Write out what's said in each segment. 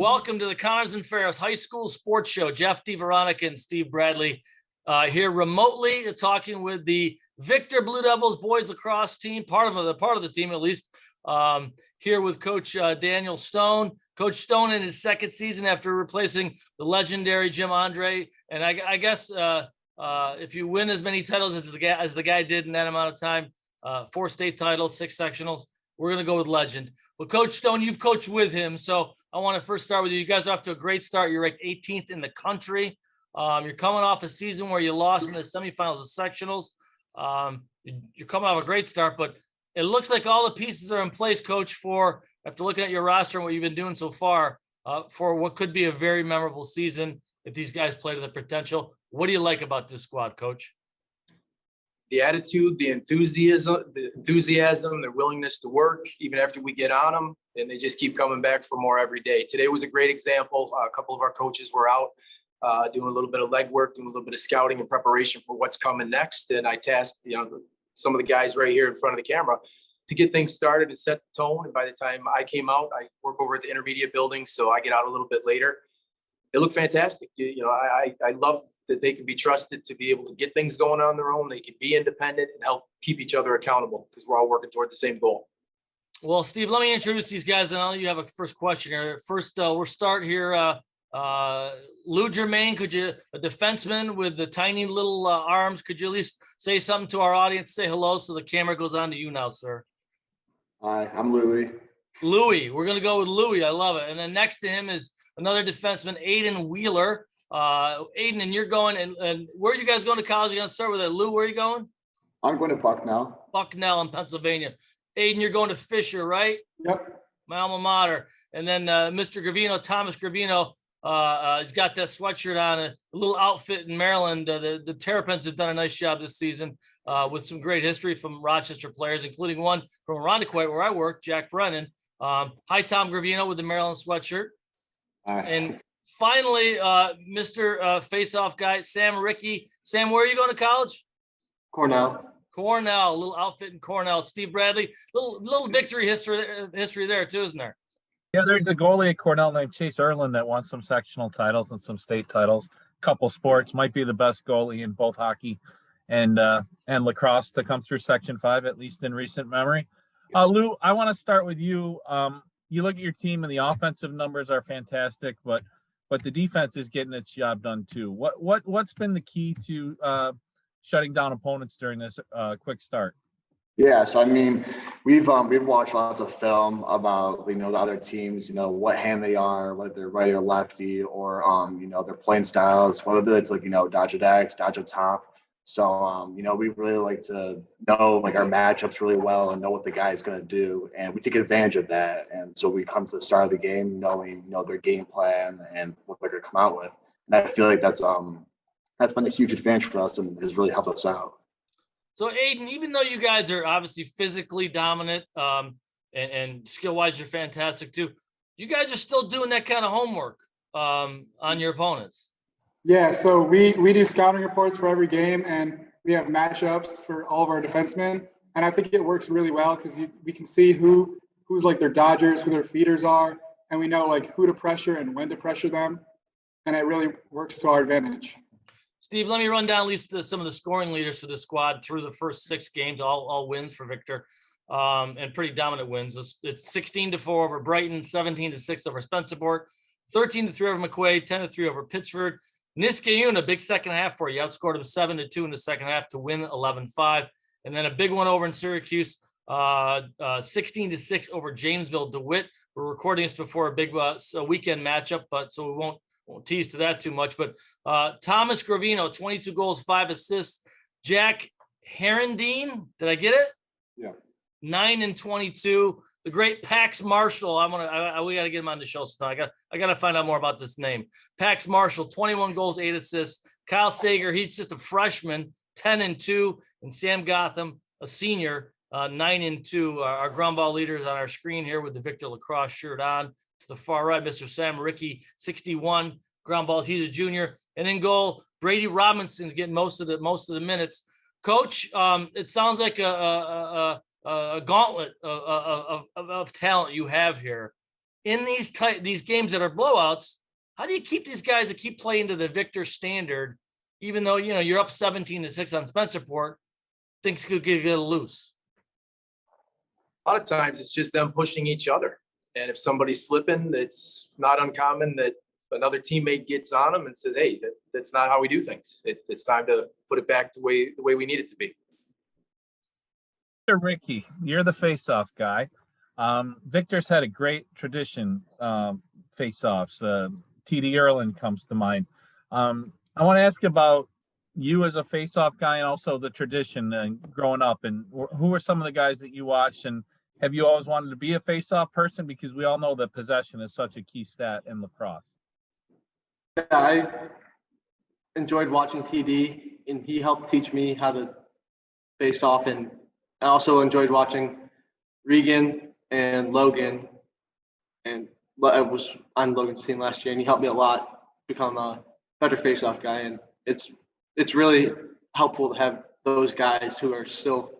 welcome to the Connors and Ferris High School Sports Show. Jeff, DiVeronica, and Steve Bradley here remotely talking with the Victor Blue Devils boys lacrosse team, part of the team at least. Here with Coach Daniel Stone. Coach Stone in his second season after replacing the legendary Jim Andre. And I guess if you win as many titles as the guy did in that amount of time, 4 state titles, 6 sectionals, we're going to go with legend. Well, Coach Stone, you've coached with him, so I want to first start with you. You guys are off to a great start. You're ranked 18th in the country. You're coming off a season where you lost in the semifinals of sectionals. You're coming off a great start, but it looks like all the pieces are in place, Coach, for, after looking at your roster and what you've been doing so far, for what could be a very memorable season if these guys play to the potential. What do you like about this squad, Coach? The attitude, the enthusiasm, their willingness to work, even after we get on them, and they just keep coming back for more every day. Today was a great example. A couple of our coaches were out doing a little bit of legwork, doing a little bit of scouting and preparation for what's coming next. And I tasked, some of the guys right here in front of the camera to get things started and set the tone. And by the time I came out, I work over at the intermediate building, so I get out a little bit later. It looked fantastic. I love that they can be trusted to be able to get things going on their own. They can be independent and help keep each other accountable because we're all working toward the same goal. Well, Steve, let me introduce these guys, and I'll let you have a first question here. First, we'll start here. Louie Germain, a defenseman with the tiny little arms, could you at least say something to our audience? Say hello so the camera goes on to you now, sir. Hi, I'm Louie. Louie, we're going to go with Louie. I love it. And then next to him is another defenseman, Aiden Wheeler. Aiden, and you're going, and where are you guys going to college? You're going to start with it. Lou, where are you going? I'm going to Bucknell. Bucknell in Pennsylvania. Aiden, you're going to Fisher, right? Yep. My alma mater. And then Mr. Gravino, Thomas Gravino, he's got that sweatshirt on, a little outfit in Maryland. The Terrapins have done a nice job this season with some great history from Rochester players, including one from Irondequoit, where I work, Jack Brennan. Hi, Tom Gravino with the Maryland sweatshirt. Hi. And finally, Mr. Face-Off guy, Sam Ricci. Sam, where are you going to college? Cornell. Cornell, a little outfit in Cornell. Steve Bradley, little victory history there too, isn't there? Yeah, there's a goalie at Cornell named Chase Erlin that won some sectional titles and some state titles. Couple sports, might be the best goalie in both hockey and lacrosse to come through Section 5, at least in recent memory. Lou, I want to start with you. You look at your team and the offensive numbers are fantastic, but the defense is getting its job done too. What's been the key to shutting down opponents during this quick start? Yeah, so I mean, we've watched lots of film about the other teams, what hand they are, whether they're righty or lefty, or their playing styles, whether it's dodge a dax, dodge a top. So we really like to know our matchups really well and know what the guy is going to do, and we take advantage of that. And so we come to the start of the game knowing their game plan and what they're going to come out with. And I feel like that's been a huge advantage for us and has really helped us out. So Aiden, even though you guys are obviously physically dominant and skill-wise you're fantastic too, you guys are still doing that kind of homework on your opponents. Yeah, so we do scouting reports for every game, and we have matchups for all of our defensemen, and I think it works really well because we can see who's their dodgers, who their feeders are, and we know who to pressure and when to pressure them, and it really works to our advantage. Steve, let me run down at least some of the scoring leaders for the squad through the first 6 games, all wins for Victor, and pretty dominant wins. It's 16-4 over Brighton, 17-6 over Spencerport, 13-3 over McQuaid, 10-3 over Pittsford. Niskayuna, big second half for you. Outscored them 7-2 in the second half to win 11-5. And then a big one over in Syracuse, 16-6 over Jamesville DeWitt. We're recording this before a big weekend matchup, but so we won't tease to that too much. But Thomas Gravino, 22 goals, 5 assists. Jack Herendine, did I get it? Yeah. 9-22. The great Pax Marshall. We got to get him on the show sometime. I got to find out more about this name. Pax Marshall, 21 goals, 8 assists. Kyle Sager, he's just a freshman, 10-2. And Sam Gotham, a senior, 9-2. Our ground ball leaders on our screen here with the Victor Lacrosse shirt on. To the far right, Mr. Sam Ricci, 61 ground balls. He's a junior. And in goal, Brady Robinson's getting most of the minutes. Coach, it sounds like a gauntlet of talent you have here. in these games that are blowouts, how do you keep these guys to keep playing to the Victor standard, even though, you're up 17-6 on Spencerport, things could get a little loose? A lot of times it's just them pushing each other. And if somebody's slipping, it's not uncommon that another teammate gets on them and says, hey, that's not how we do things. It's time to put it back to the way we need it to be. Ricky, you're the face-off guy. Victor's had a great tradition, face-offs. TD Erlin comes to mind. I want to ask about you as a face-off guy and also the tradition and growing up. And who are some of the guys that you watched? And have you always wanted to be a face-off person? Because we all know that possession is such a key stat in lacrosse. Yeah, I enjoyed watching TD, and he helped teach me how to face off. And I also enjoyed watching Regan and Logan. And I was on Logan's team last year, and he helped me a lot become a better face-off guy. And it's really helpful to have those guys who are still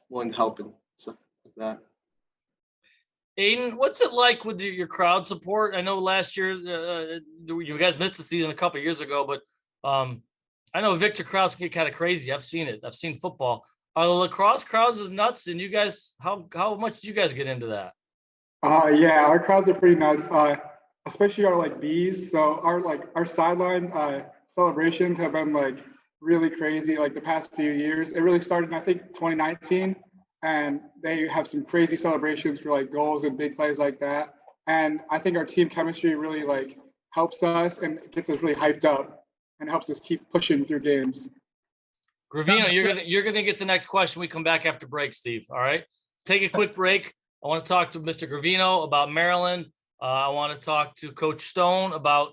willing to help and stuff like that. Aiden, what's it like with your crowd support? I know last year you guys missed the season a couple of years ago, but I know Victor crowds can get kind of crazy. I've seen it. I've seen football. Are the lacrosse crowds as nuts? And you guys, how much did you guys get into that? Yeah, our crowds are pretty nuts, especially our Bs. So our sideline celebrations have been really crazy the past few years. It really started in, I think, 2019. And they have some crazy celebrations for goals and big plays like that. And I think our team chemistry really helps us and gets us really hyped up and helps us keep pushing through games. Gravino, you're gonna get the next question. We come back after break, Steve. All right. Let's take a quick break. I want to talk to Mr. Gravino about Maryland. I want to talk to Coach Stone about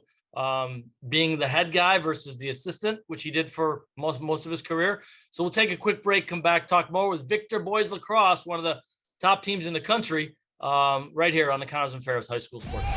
being the head guy versus the assistant, which he did for most of his career. So we'll take a quick break, come back, talk more with Victor Boys Lacrosse, one of the top teams in the country, right here on the Connors and Ferris High School Sports Show.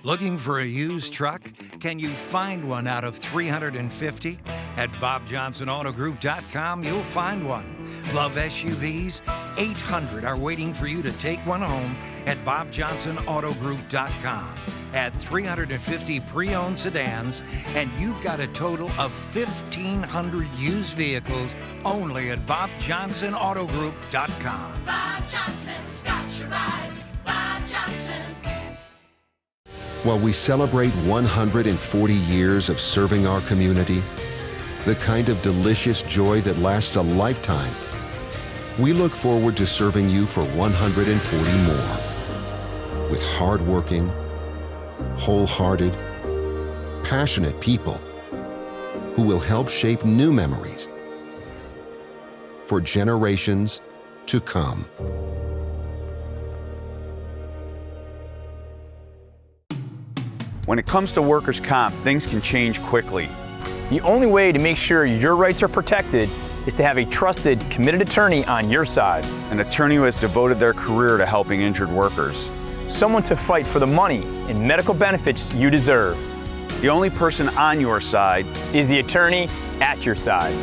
Looking for a used truck? Can you find one out of 350? At BobJohnsonAutoGroup.com, you'll find one. Love SUVs? 800 are waiting for you to take one home at BobJohnsonAutoGroup.com. Add 350 pre-owned sedans, and you've got a total of 1,500 used vehicles only at BobJohnsonAutoGroup.com. Bob Johnson's got you right. Bob Johnson. While we celebrate 140 years of serving our community, the kind of delicious joy that lasts a lifetime, we look forward to serving you for 140 more. With hardworking, wholehearted, passionate people who will help shape new memories for generations to come. When it comes to workers' comp, things can change quickly. The only way to make sure your rights are protected is to have a trusted, committed attorney on your side. An attorney who has devoted their career to helping injured workers. Someone to fight for the money and medical benefits you deserve. The only person on your side is the attorney at your side.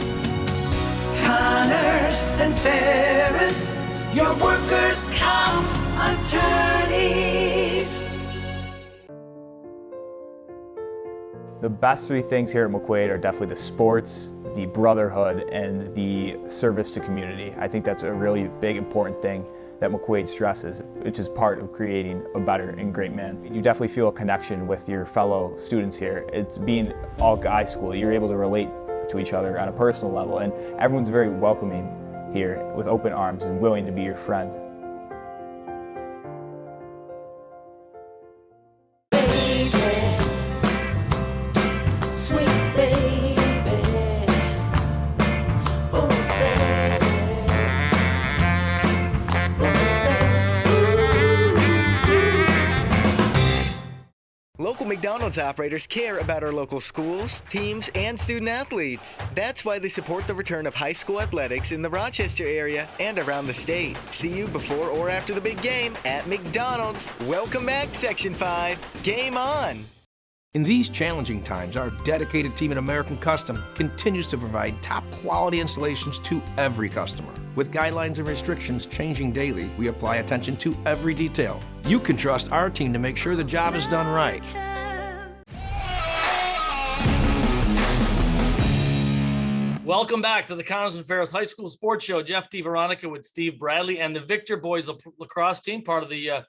Connors and Ferris, your workers' comp attorneys. The best three things here at McQuaid are definitely the sports, the brotherhood, and the service to community. I think that's a really big, important thing that McQuaid stresses, which is part of creating a better and great man. You definitely feel a connection with your fellow students here. It's being all guy school. You're able to relate to each other on a personal level, and everyone's very welcoming here with open arms and willing to be your friend. Local McDonald's operators care about our local schools, teams, and student athletes. That's why they support the return of high school athletics in the Rochester area and around the state. See you before or after the big game at McDonald's. Welcome back, Section 5. Game on! In these challenging times, our dedicated team at American Custom continues to provide top quality installations to every customer. With guidelines and restrictions changing daily, we apply attention to every detail. You can trust our team to make sure the job is done right. Welcome back to the Connors and Ferris High School Sports Show. Jeff DiVeronica with Steve Bradley and the Victor boys lacrosse team, part of the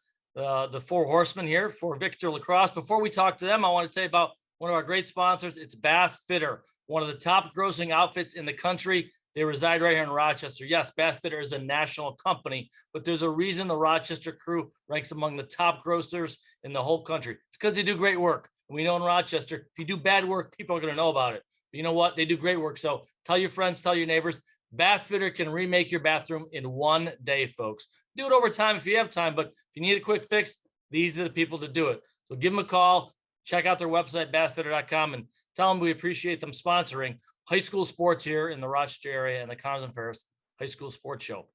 Four Horsemen here for Victor Lacrosse. Before we talk to them, I want to tell you about one of our great sponsors. It's Bath Fitter, one of the top grossing outfits in the country. They reside right here in Rochester. Yes, Bath Fitter is a national company, but there's a reason the Rochester crew ranks among the top grossers in the whole country. It's because they do great work. We know in Rochester, if you do bad work, people are going to know about it. But you know what? They do great work. So tell your friends, tell your neighbors. Bath Fitter can remake your bathroom in one day, folks. Do it over time if you have time, but if you need a quick fix, these are the people to do it. So give them a call, check out their website, bathfitter.com, and tell them we appreciate them sponsoring high school sports here in the Rochester area and the Connors and Ferris High School Sports Show.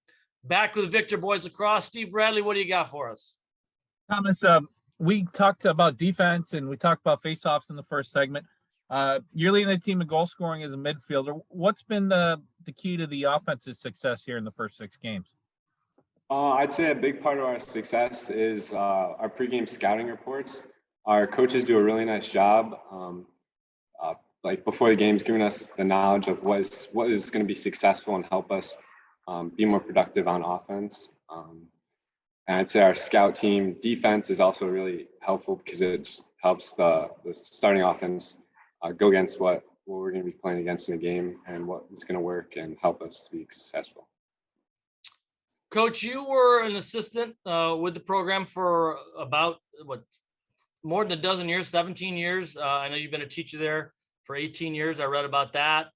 Back with Victor boys lacrosse. Steve Bradley, what do you got for us? Thomas, we talked about defense and we talked about faceoffs in the first segment. You're leading the team in goal scoring as a midfielder. What's been the key to the offensive success here in the first 6 games? I'd say a big part of our success is our pregame scouting reports. Our coaches do a really nice job, like before the games, giving us the knowledge of what is going to be successful and help us be more productive on offense. And I'd say our scout team defense is also really helpful because it just helps the starting offense go against what we're going to be playing against in the game and what is going to work and help us to be successful. Coach, you were an assistant with the program for about more than a dozen years, 17 years. I know you've been a teacher there for 18 years. I read about that.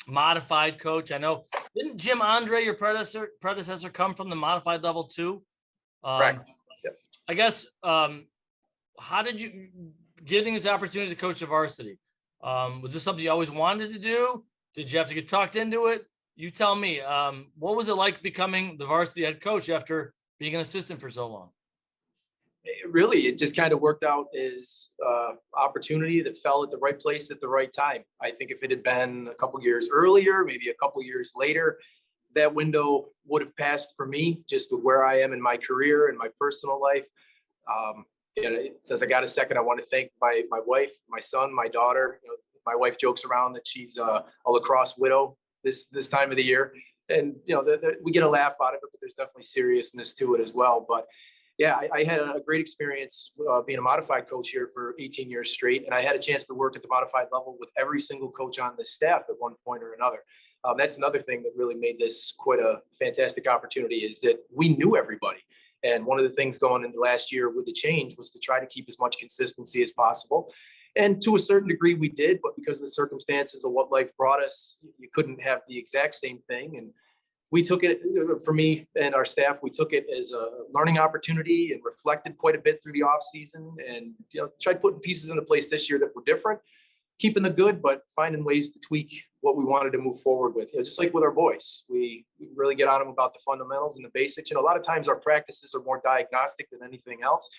Modified coach. I know, didn't Jim Andre, your predecessor, come from the modified level too? Correct. Yep. I guess, how did you getting this opportunity to coach the varsity? Was this something you always wanted to do? Did you have to get talked into it? You tell me, what was it like becoming the varsity head coach after being an assistant for so long? It just kind of worked out as opportunity that fell at the right place at the right time. I think if it had been a couple years earlier, maybe a couple years later, that window would have passed for me just with where I am in my career and my personal life. Since I got a second, I want to thank my wife, my son, my daughter. My wife jokes around that she's a lacrosse widow this time of the year. And, we get a laugh out of it, but there's definitely seriousness to it as well. But yeah, I had a great experience being a modified coach here for 18 years straight. And I had a chance to work at the modified level with every single coach on the staff at one point or another. That's another thing that really made this quite a fantastic opportunity, is that we knew everybody. And one of the things going into last year with the change was to try to keep as much consistency as possible. And to a certain degree we did, but because of the circumstances of what life brought us, you couldn't have the exact same thing. And we took it, for me and our staff, we took it as a learning opportunity and reflected quite a bit through the off season, and tried putting pieces into place this year that were different, keeping the good, but finding ways to tweak what we wanted to move forward with. Just like with our boys, we really get on them about the fundamentals and the basics. A lot of times our practices are more diagnostic than anything else.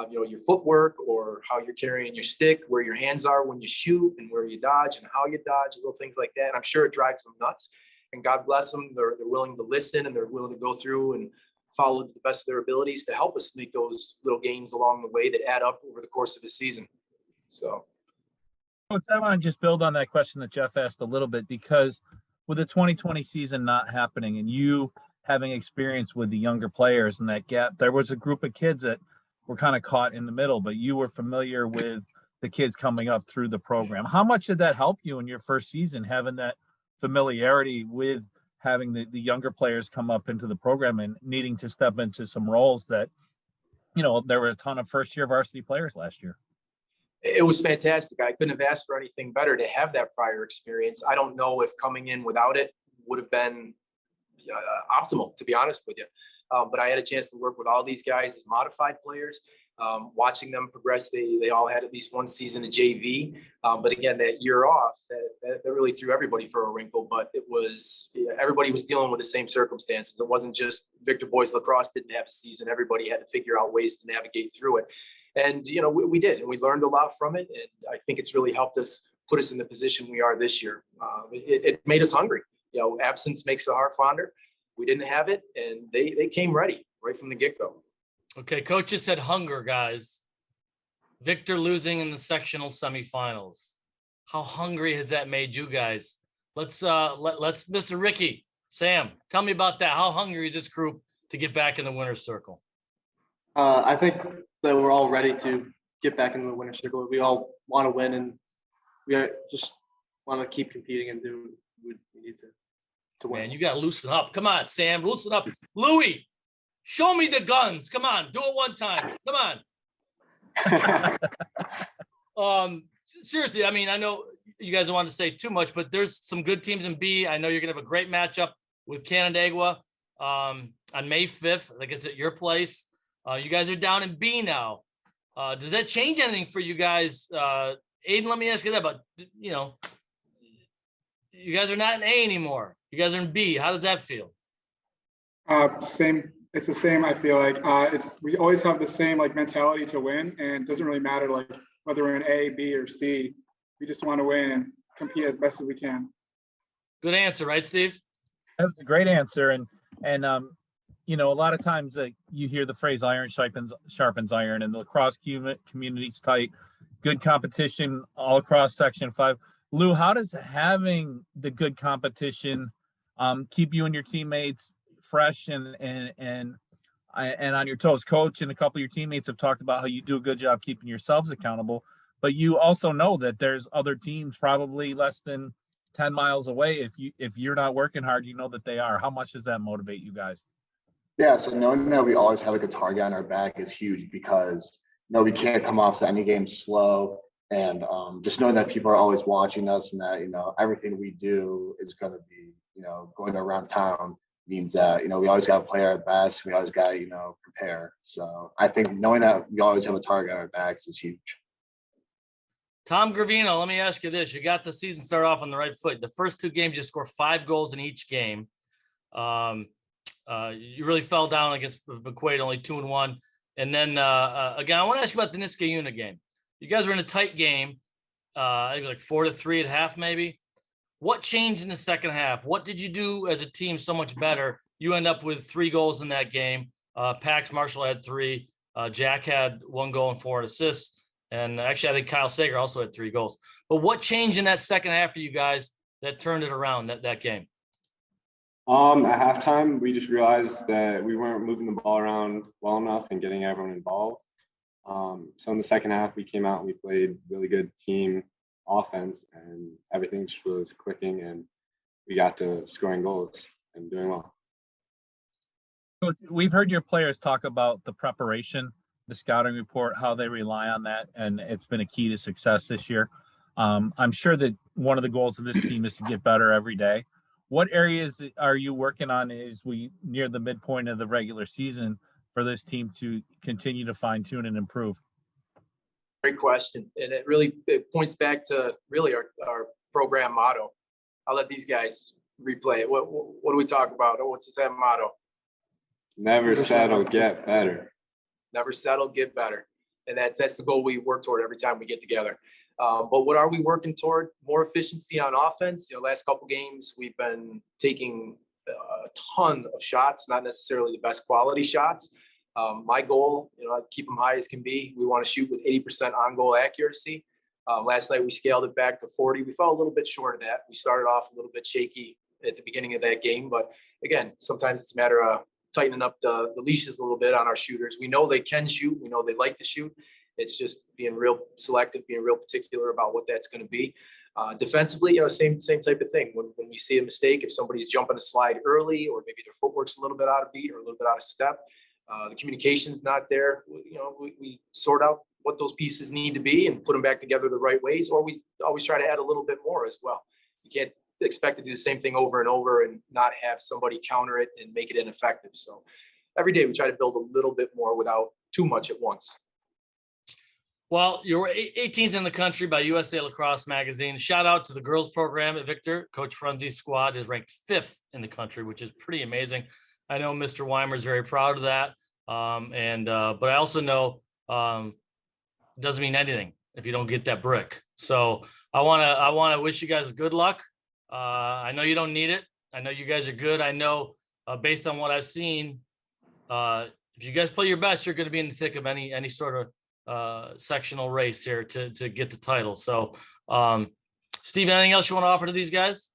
Your footwork or how you're carrying your stick, where your hands are when you shoot and where you dodge and how you dodge, little things like that. And I'm sure it drives them nuts, and God bless them. They're willing to listen, and they're willing to go through and follow to the best of their abilities to help us make those little gains along the way that add up over the course of the season. So. Coach, I want to just build on that question that Jeff asked a little bit, because with the 2020 season not happening and you having experience with the younger players and that gap, there was a group of kids that were kind of caught in the middle, but you were familiar with the kids coming up through the program. How much did that help you in your first season, having that familiarity with having the younger players come up into the program and needing to step into some roles that, there were a ton of first-year varsity players last year? It was fantastic. I couldn't have asked for anything better to have that prior experience. I don't know if coming in without it would have been optimal, to be honest with you. But I had a chance to work with all these guys as modified players, watching them progress. They all had at least one season of JV. But again, that year off, that really threw everybody for a wrinkle. But it was, everybody was dealing with the same circumstances. It wasn't just Victor Boys Lacrosse didn't have a season. Everybody had to figure out ways to navigate through it. And, we did, and we learned a lot from it. And I think it's really helped us put us in the position we are this year. It made us hungry. Absence makes the heart fonder. We didn't have it, and they came ready right from the get-go. Okay, coach just said hunger, guys. Victor losing in the sectional semifinals. How hungry has that made you guys? Let's Mr. Ricci, Sam, tell me about that. How hungry is this group to get back in the winner's circle? I think that we're all ready to get back into the winner's circle. We all want to win, and we just want to keep competing and do what we need to win. Man, you got to loosen up. Come on, Sam, loosen up. Louie, show me the guns. Come on, do it one time. Come on. Seriously, I mean, I know you guys don't want to say too much, but there's some good teams in B. I know you're going to have a great matchup with Canandaigua on May 5th. I think it's at your place. You guys are down in B now. Does that change anything for you guys? Aiden, let me ask you that, but you guys are not in A anymore. You guys are in B. How does that feel? Same. It's the same. I feel like we always have the same mentality to win, and it doesn't really matter whether we're in A, B, or C. We just want to win and compete as best as we can. Good answer, right, Steve? That was a great answer, and a lot of times you hear the phrase "iron sharpens iron," and the lacrosse community's tight. Good competition all across Section 5. Lou, how does having the good competition keep you and your teammates fresh and on your toes? Coach and a couple of your teammates have talked about how you do a good job keeping yourselves accountable, but you also know that there's other teams probably less than 10 miles away. If you're not working hard, you know that they are. How much does that motivate you guys? Yeah, so knowing that we always have a target on our back is huge because we can't come off to any game slow, and just knowing that people are always watching us and that everything we do is going to be going around town means that we always got to play our best. We always got to prepare. So I think knowing that we always have a target on our backs is huge. Tom Gravino, let me ask you this. You got the season started off on the right foot. The first two games, you scored 5 goals in each game. You really fell down against McQuaid, only 2-1. And then, again, I want to ask you about the Niskayuna game. You guys were in a tight game, I think 4-3 at half, maybe. What changed in the second half? What did you do as a team so much better? You end up with 3 goals in that game. Pax Marshall had 3. Jack had 1 goal and 4 assists. And actually, I think Kyle Sager also had 3 goals. But what changed in that second half for you guys that turned it around, that game? At halftime, we just realized that we weren't moving the ball around well enough and getting everyone involved. So in the second half, we came out and we played really good team offense, and everything just was clicking, and we got to scoring goals and doing well. We've heard your players talk about the preparation, the scouting report, how they rely on that, and it's been a key to success this year. I'm sure that one of the goals of this team is to get better every day. What areas are you working on as we near the midpoint of the regular season for this team to continue to fine tune and improve? Great question. And it points back to really our program motto. I'll let these guys replay it. What do we talk about? What's that motto? Never settle, get better. Never settle, get better. And that's the goal we work toward every time we get together. But what are we working toward? More efficiency on offense. Last couple games, we've been taking a ton of shots, not necessarily the best quality shots. My goal, I keep them high as can be. We want to shoot with 80% on-goal accuracy. Last night, we scaled it back to 40. We fell a little bit short of that. We started off a little bit shaky at the beginning of that game. But again, sometimes it's a matter of tightening up the leashes a little bit on our shooters. We know they can shoot. We know they like to shoot. It's just being real selective, being real particular about what that's going to be. Defensively, same type of thing. When we see a mistake, if somebody's jumping a slide early, or maybe their footwork's a little bit out of beat or a little bit out of step, the communication's not there. We sort out what those pieces need to be and put them back together the right ways, or we always try to add a little bit more as well. You can't expect to do the same thing over and over and not have somebody counter it and make it ineffective. So every day we try to build a little bit more without too much at once. Well, you were 18th in the country by USA Lacrosse magazine. Shout out to the girls program at Victor. Coach Frunzi's squad is ranked 5th in the country, which is pretty amazing. I know Mr. Weimer is very proud of that. But I also know it doesn't mean anything if you don't get that brick. So I want to wish you guys good luck. I know you don't need it. I know you guys are good. I know based on what I've seen, if you guys play your best, you're going to be in the thick of any sort of sectional race here to get the title. So, Steve, anything else you want to offer to these guys?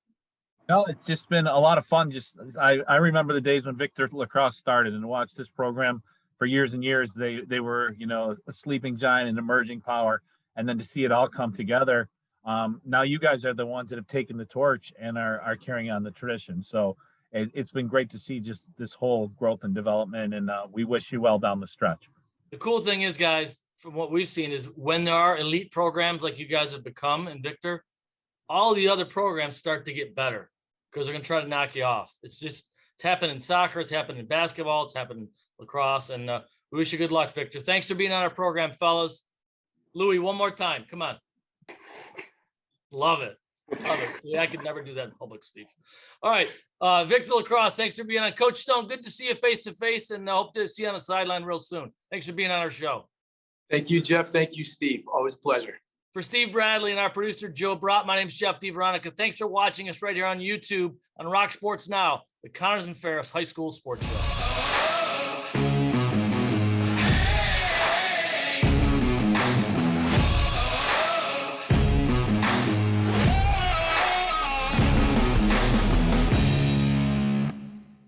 No, it's just been a lot of fun. I remember the days when Victor Lacrosse started and watched this program for years and years. They were, a sleeping giant and emerging power. And then to see it all come together. Now you guys are the ones that have taken the torch and are carrying on the tradition. So it's been great to see just this whole growth and development. And we wish you well down the stretch. The cool thing is, guys, from what we've seen is when there are elite programs like you guys have become and Victor, all the other programs start to get better because they're going to try to knock you off. It's happened in soccer. It's happened in basketball. It's happened in lacrosse. And we wish you good luck, Victor. Thanks for being on our program, fellas. Louie, one more time. Come on. Love it. Yeah, I could never do that in public, Steve. All right. Victor Lacrosse, thanks for being on. Coach Stone, good to see you face to face, and I hope to see you on the sideline real soon. Thanks for being on our show. Thank you, Jeff. Thank you, Steve. Always a pleasure. For Steve Bradley and our producer, Joe Brott, my name is Jeff DiVeronica. Thanks for watching us right here on YouTube on Rock Sports Now, the Connors and Ferris High School Sports Show.